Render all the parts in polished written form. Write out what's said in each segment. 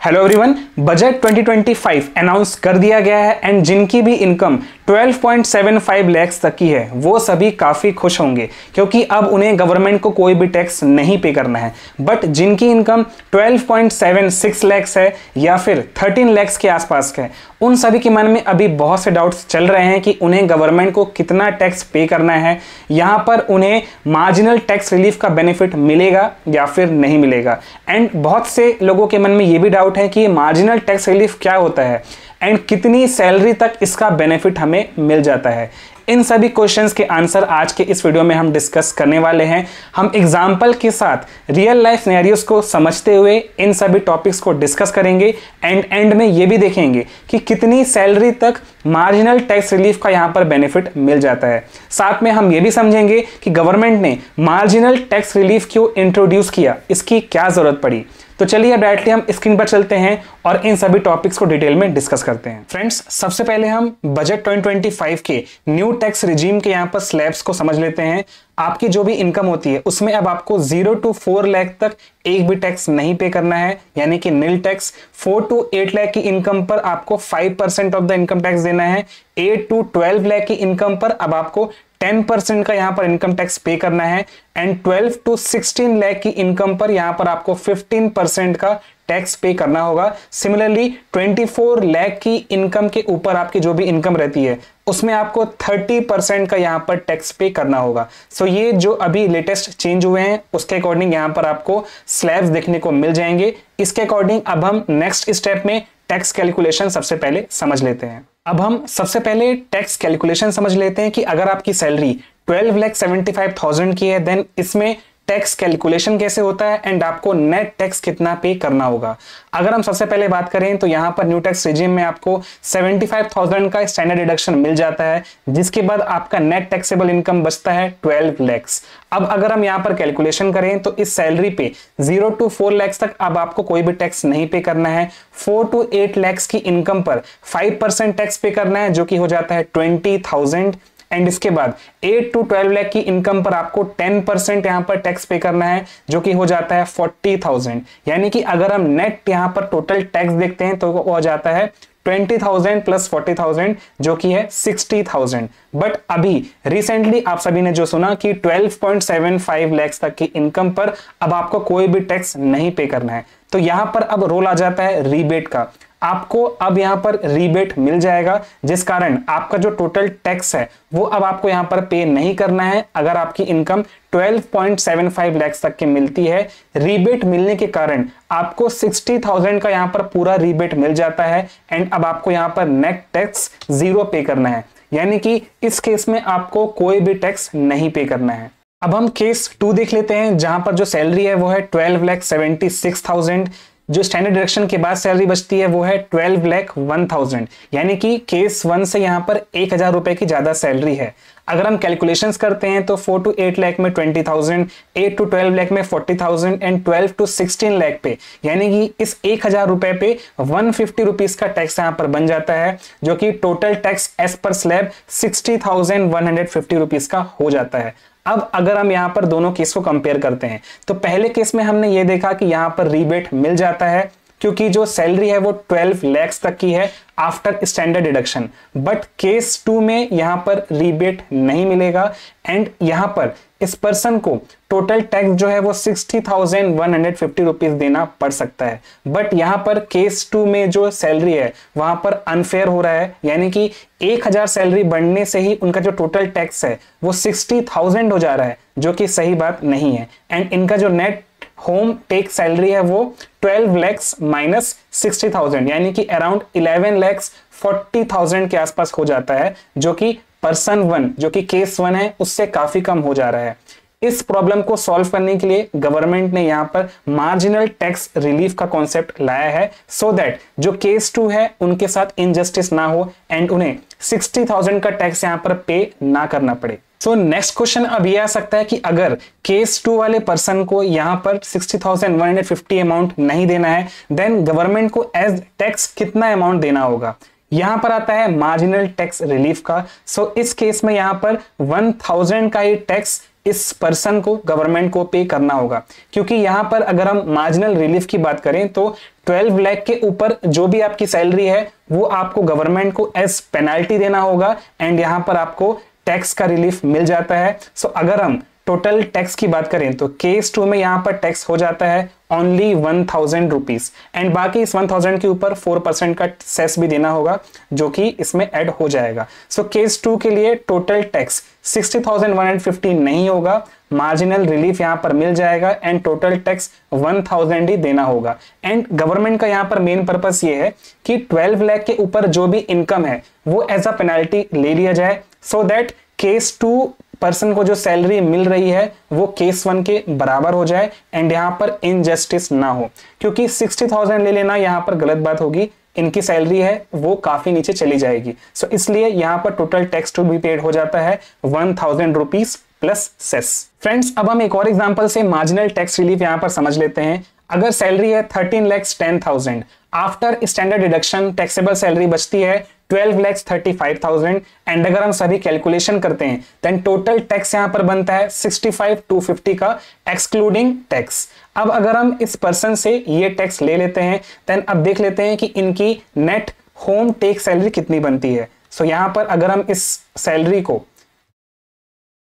Hello everyone, budget 2025 announce कर दिया गया है एंड जिनकी भी इनकम 12.75 लाख तक की है वो सभी काफ़ी खुश होंगे क्योंकि अब उन्हें गवर्नमेंट को कोई भी टैक्स नहीं पे करना है। बट जिनकी इनकम 12.76 लाख है या फिर 13 लाख के आसपास का है, उन सभी के मन में अभी बहुत से डाउट्स चल रहे हैं कि उन्हें गवर्नमेंट को कितना टैक्स पे करना है, यहाँ पर उन्हें मार्जिनल टैक्स रिलीफ का बेनिफिट मिलेगा या फिर नहीं मिलेगा। एंड बहुत से लोगों के मन में ये भी डाउट है कि मार्जिनल टैक्स रिलीफ क्या होता है एंड कितनी सैलरी तक इसका बेनिफिट हमें मिल जाता है। इन सभी क्वेश्चंस के आंसर आज के इस वीडियो में हम डिस्कस करने वाले हैं। हम एग्जाम्पल के साथ रियल लाइफ सिनेरियोस को समझते हुए इन सभी टॉपिक्स को डिस्कस करेंगे एंड एंड में ये भी देखेंगे कि कितनी सैलरी तक मार्जिनल टैक्स रिलीफ का यहाँ पर बेनिफिट मिल जाता है। साथ में हम ये भी समझेंगे कि गवर्नमेंट ने मार्जिनल टैक्स रिलीफ क्यों इंट्रोड्यूस किया, इसकी क्या जरूरत पड़ी। तो चलिए अब डायरेक्टली हम स्क्रीन पर चलते हैं और इन सभी टॉपिक्स को डिटेल में डिस्कस करते हैं। फ्रेंड्स, सबसे पहले हम बजट 2025 के न्यू टैक्स रिजीम के यहाँ पर स्लैब्स को समझ लेते हैं। आपकी जो भी इनकम होती है उसमें अब आपको 0 to 4 लाख तक एक भी टैक्स नहीं पे करना है, यानी कि नील टैक्स। 4 to 8 लाख की इनकम पर आपको 5% ऑफ द इनकम टैक्स देना है। 8 to 12 लाख की इनकम पर अब आपको 10% का यहां पर इनकम टैक्स पे करना है एंड 12 to 16 लाख की इनकम पर यहां पर आपको 15% का टैक्स पे करना होगा। सिमिलरली 24 लाख की इनकम के ऊपर आपकी जो भी इनकम रहती है उसमें आपको 30% का यहां पर टैक्स पे करना होगा। सो ये जो अभी लेटेस्ट चेंज हुए हैं उसके अकॉर्डिंग यहां पर आपको स्लैब्स देखने को मिल जाएंगे। इसके अकॉर्डिंग अब हम नेक्स्ट स्टेप में टैक्स कैलकुलेशन सबसे पहले समझ लेते हैं। अब हम सबसे पहले टैक्स कैलकुलेशन समझ लेते हैं कि अगर आपकी सैलरी 12,75,000 की है देन इसमें टैक्स कैलकुलेशन कैसे होता है एंड आपको नेट टैक्स कितना पे करना होगा। अगर हम सबसे पहले बात करें तो यहां पर न्यू टैक्स रिजीम में आपको 75,000 का स्टैंडर्ड डिडक्शन मिल जाता है, जिसके बाद आपका नेट टैक्सेबल इनकम बचता है 12 लाख। अब अगर हम यहां पर कैलकुलेशन करें तो इस सैलरी पे 0 to 4 लाख तक अब आपको कोई भी टैक्स नहीं पे करना है। 4 to 8 लाख की इनकम पर 5% टैक्स पे करना है जो कि हो जाता है 20,000 एंड इसके बाद 8 to 12 लाख की इनकम पर आपको 10% यहां पर टैक्स पे करना है जो कि हो जाता है 40,000। यानी कि अगर हम नेट यहां पर टोटल टैक्स देखते हैं तो वो हो जाता है 20,000 प्लस 40,000 जो कि है 60,000। बट अभी रिसेंटली आप सभी ने जो सुना कि 12.75 लाख तक की इनकम पर अब आपको कोई भी टैक्स नहीं पे करना है, तो यहां पर अब रोल आ जाता है रीबेट का। आपको अब यहां पर रीबेट मिल जाएगा जिस कारण आपका जो टोटल टैक्स है वो अब आपको यहां पर पे नहीं करना है। अगर आपकी इनकम 12.75 लाख तक की मिलती है, रीबेट मिलने के कारण आपको 60,000 का यहां पर पूरा रीबेट मिल जाता है एंड अब आपको यहां पर नेट टैक्स 0 पे करना है, यानी कि इस केस में आपको कोई भी टैक्स नहीं पे करना है। अब हम केस 2 देख लेते हैं जहां पर जो सैलरी है वो है 12,76,000। जो स्टैंडर्ड डिडक्शन के बाद सैलरी बचती है वो है 12,01,000, यानी कि केस 1 से यहां पर 1,000 रुपए की ज्यादा सैलरी है। अगर हम कैलकुलेशंस करते हैं तो 4 to 8 लाख में 20,000, 8 to 12 लाख में 40,000 एंड 12 to 16 लाख पे यानी कि इस 1,000 रुपए पे 150 रुपीज का टैक्स यहां पर बन जाता है जो कि total tax as per slab 60,150 rupees का हो जाता है। अब अगर हम यहां पर दोनों केस को कंपेयर करते हैं तो पहले केस में हमने ये देखा कि यहां पर रीबेट मिल जाता है क्योंकि जो सैलरी है वो 12 लाख तक की है after standard deduction. But case 2 में यहां पर रीबेट नहीं मिलेगा एंड यहां पर इस पर्सन को टोटल टैक्स जो है वो 60,150 रुपीज देना पड़ सकता है। बट यहां पर केस 2 में जो सैलरी है वहां पर अनफेयर हो रहा है, यानी कि 1,000 सैलरी बढ़ने से ही उनका जो टोटल टैक्स है वो 60,000 हो जा रहा है जो कि सही बात नहीं है। एंड इनका जो नेट होम टेक सैलरी है वो 12 लाख माइनस 60,000 यानी कि अराउंड 11,40,000 के आसपास हो जाता है जो कि पर्सन 1 जो कि केस 1 है उससे काफी कम हो जा रहा है। इस प्रॉब्लम को सॉल्व करने के लिए गवर्नमेंट ने यहां पर मार्जिनल टैक्स रिलीफ का कॉन्सेप्ट लाया है सो दैट जो केस 2 है उनके साथ इनजस्टिस ना हो एंड उन्हें 60,000 का टैक्स यहां पर पे ना करना पड़े। सो नेक्स्ट क्वेश्चन अब ये आ सकता है कि अगर केस 2 वाले पर्सन को यहां पर 60,150 अमाउंट नहीं देना है देन गवर्नमेंट को एज टैक्स कितना अमाउंट देना होगा। यहां पर आता है मार्जिनल टैक्स रिलीफ का। सो इस केस में यहां पर 1,000 का ही टैक्स इस पर्सन को, गवर्नमेंट को पे करना होगा। क्योंकि यहां पर अगर हम मार्जिनल रिलीफ की बात करें तो 12 लाख के ऊपर जो भी आपकी सैलरी है वो आपको गवर्नमेंट को एज पेनाल्टी देना होगा एंड यहां पर आपको टैक्स का रिलीफ मिल जाता है। सो अगर हम टोटल टैक्स की बात करें तो केस 2 में यहां पर टैक्स हो जाता है ओनली 1000 रुपीज एंड बाकी इस 1000 के ऊपर 4% का सेस भी देना होगा जो कि इसमें ऐड हो जाएगा। सो केस 2 के लिए टोटल टैक्स 60,150 नहीं होगा, मार्जिनल रिलीफ यहां पर मिल जाएगा एंड टोटल टैक्स 1000 ही देना होगा। एंड गवर्नमेंट का यहां पर मेन पर्पस ये है कि 12 लाख के ऊपर जो भी इनकम है वो एज अ पेनाल्टी ले लिया जाए सो दैट केस 2 पर्सन को जो सैलरी मिल रही है वो केस 1 के बराबर हो जाए एंड यहां पर इनजस्टिस ना हो। क्योंकि 60,000 ले लेना यहां पर गलत बात होगी, इनकी सैलरी है वो काफी नीचे चली जाएगी। सो इसलिए यहां पर total tax to be paid हो जाता है 1000 रुपीज प्लस सेस। फ्रेंड्स अब हम एक और एग्जांपल से मार्जिनल टैक्स रिलीफ यहां पर समझ लेते हैं। अगर सैलरी है 13,10,000, after standard deduction taxable salary बचती है 12,35,000 एंड अगर हम सभी कैलकुलेशन करते हैं देन टोटल टैक्स यहां पर बनता है 65,250 का एक्सक्लूडिंग टैक्स। अब अगर हम इस पर्सन से ये टैक्स ले लेते हैं देन अब देख लेते हैं कि इनकी नेट होम टेक सैलरी कितनी बनती है। सो यहां पर अगर हम इस सैलरी को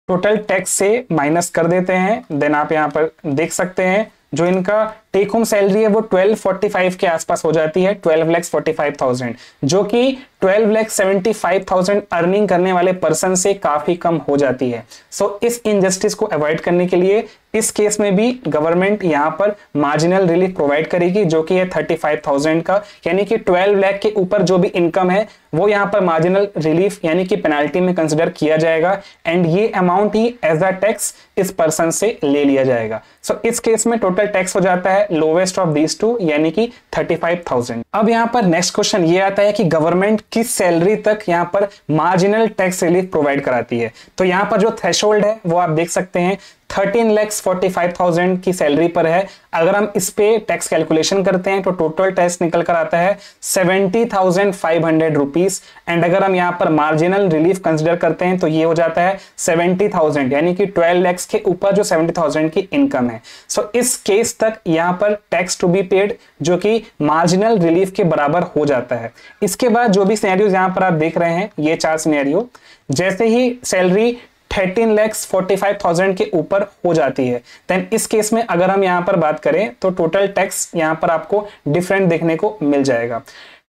टोटल टैक्स से माइनस कर देते हैं देन आप यहां पर देख सकते हैं जो इनका टेक होम सैलरी है वो 1245 के आसपास हो जाती है, 12,45,000, जो कि 12,75,000 अर्निंग करने वाले पर्सन से काफी कम हो जाती है। सो इस इनजस्टिस को अवॉइड करने के लिए इस केस में भी गवर्नमेंट यहां पर मार्जिनल रिलीफ प्रोवाइड करेगी जो कि है 35,000 का, यानी कि 12 लाख के ऊपर जो भी इनकम है वो यहां पर मार्जिनल रिलीफ यानी कि पेनाल्टी में कंसिडर किया जाएगा एंड ये अमाउंट ही एज अ टैक्स इस पर्सन से ले लिया जाएगा। सो इस केस में टोटल टैक्स हो जाता है लोवेस्ट ऑफ दीज टू यानी कि 35,000। अब यहां पर नेक्स्ट क्वेश्चन ये आता है कि गवर्नमेंट किस सैलरी तक यहां पर मार्जिनल टैक्स रिलीफ प्रोवाइड कराती है। तो यहां पर जो थ्रेशोल्ड है वो आप देख सकते हैं 13,45,000 की सैलरी पर है। अगर हम इस पे टैक्स कैलकुलेशन करते हैं तो टोटल टैक्स निकल कर आता है 70,500 रुपीस एंड अगर हम यहां पर मार्जिनल रिलीफ कंसिडर करते हैं तो ये हो जाता है 70,000 यानी कि 12 लाख के ऊपर जो 70,000 की इनकम है। सो इस केस तक यहां पर टैक्स टू बी पेड जो कि मार्जिनल रिलीफ के बराबर हो जाता है। इसके बाद जो भी सिनेरियोज यहां पर आप देख रहे हैं ये 4 सिनेरियो, जैसे ही सैलरी 13,45,000 के ऊपर हो जाती है देन इस केस में अगर हम यहां पर बात करें तो टोटल टैक्स यहां पर आपको डिफरेंट देखने को मिल जाएगा।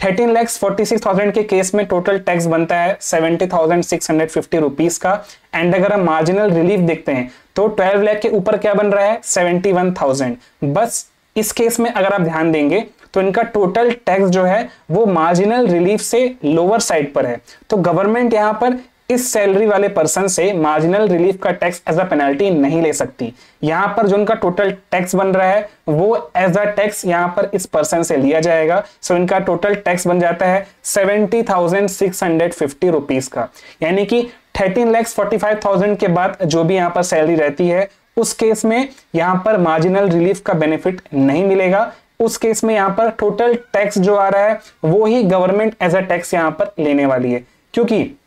13,46,000 के केस में टोटल टैक्स बनता है 70,650 रुपीस का एंड अगर हम मार्जिनल रिलीफ देखते हैं तो 12 लाख के ऊपर क्या बन रहा है 71,000। बस इस केस में अगर आप ध्यान देंगे तो इनका टोटल टैक्स जो है वो मार्जिनल रिलीफ से लोअर साइड पर है। तो गवर्नमेंट यहां पर इस सैलरी वाले पर्सन से मार्जिनल रिलीफ का टैक्स एज अ पेनल्टी नहीं ले सकती। यहां पर जो इनका टोटल टैक्स बन रहा है वो एज अ टैक्स यहां पर इस पर्सन से लिया जाएगा। सो इनका टोटल टैक्स बन जाता है 70,650 रुपीस का, यानी कि 13,45,000 के बाद जो भी यहां पर सैलरी रहती है उस केस में यहां पर मार्जिनल रिलीफ का बेनिफिट नहीं मिलेगा। उस केस में यहां पर टोटल टैक्स जो आ रहा है वो ही गवर्नमेंट एज अ टैक्स यहां पर लेने वाली है। क्योंकि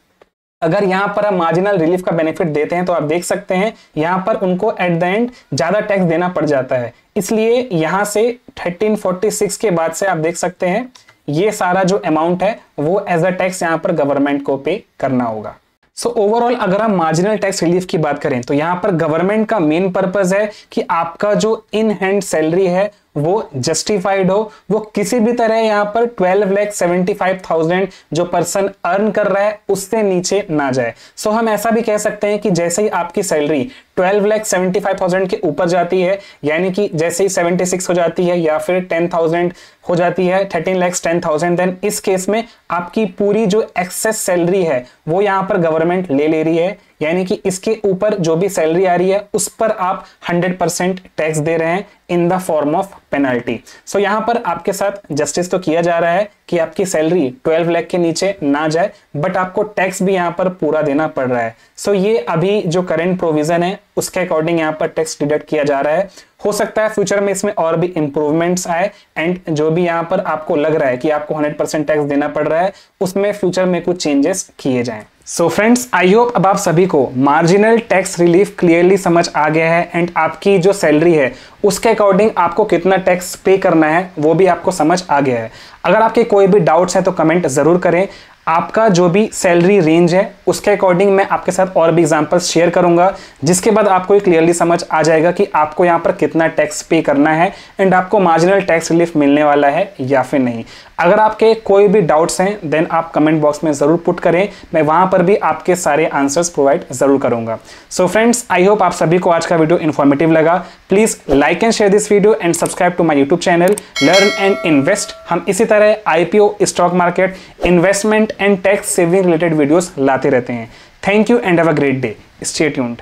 अगर यहां पर हम मार्जिनल रिलीफ का बेनिफिट देते हैं तो आप देख सकते हैं यहां पर उनको एट द एंड ज्यादा टैक्स देना पड़ जाता है। इसलिए यहां से 1346 के बाद से आप देख सकते हैं ये सारा जो अमाउंट है वो एज अ टैक्स यहां पर गवर्नमेंट को पे करना होगा। सो ओवरऑल अगर हम मार्जिनल टैक्स रिलीफ की बात करें तो यहां पर गवर्नमेंट का मेन पर्पस है कि आपका जो इन हैंड सैलरी है वो जस्टिफाइड हो, वो किसी भी तरह यहां पर 12,75,000 जो पर्सन अर्न कर रहा है उससे नीचे ना जाए। सो हम ऐसा भी कह सकते हैं कि जैसे ही आपकी सैलरी 12,75,000 के ऊपर जाती है, यानी कि जैसे ही 76 हो जाती है या फिर 10,000 हो जाती है, 13,10,000, देन इस केस में आपकी पूरी जो एक्सेस सैलरी है वो यहां पर गवर्नमेंट ले रही है, यानी कि इसके ऊपर जो भी सैलरी आ रही है उस पर आप 100% टैक्स दे रहे हैं in the form of penalty. So यहां पर आपके साथ जस्टिस तो किया जा रहा है कि आपकी सैलरी 12 लाख के नीचे ना जाए, बट आपको टैक्स भी यहां पर पूरा देना पड़ रहा है। सो ये अभी जो करंट प्रोविजन है उसके अकॉर्डिंग यहां पर टैक्स डिडक्ट किया जा रहा है। हो सकता है फ्यूचर में इसमें और भी इंप्रूवमेंट्स आए एंड जो भी यहाँ पर आपको लग रहा है कि आपको 100% टैक्स देना पड़ रहा है उसमें फ्यूचर में कुछ चेंजेस किए जाएं। सो फ्रेंड्स, आई होप अब आप सभी को मार्जिनल टैक्स रिलीफ क्लियरली समझ आ गया है एंड आपकी जो सैलरी है उसके अकॉर्डिंग आपको कितना टैक्स पे करना है वो भी आपको समझ आ गया है। अगर आपके कोई भी डाउट्स हैं तो कमेंट जरूर करें। आपका जो भी सैलरी रेंज है उसके अकॉर्डिंग मैं आपके साथ और भी एग्जांपल्स शेयर करूंगा, जिसके बाद आपको क्लियरली समझ आ जाएगा कि आपको यहाँ पर कितना टैक्स पे करना है एंड आपको मार्जिनल टैक्स रिलीफ मिलने वाला है या फिर नहीं। अगर आपके कोई भी डाउट्स हैं देन आप कमेंट बॉक्स में जरूर पुट करें, मैं वहां पर भी आपके सारे आंसर्स प्रोवाइड जरूर करूंगा। सो फ्रेंड्स, आई होप आप सभी को आज का वीडियो इन्फॉर्मेटिव लगा। Please like and share this video and subscribe to my YouTube channel learn and invest. हम इसी तरह IPO, stock market, investment and tax saving related videos लाते रहते हैं। Thank you and have a great day. Stay tuned.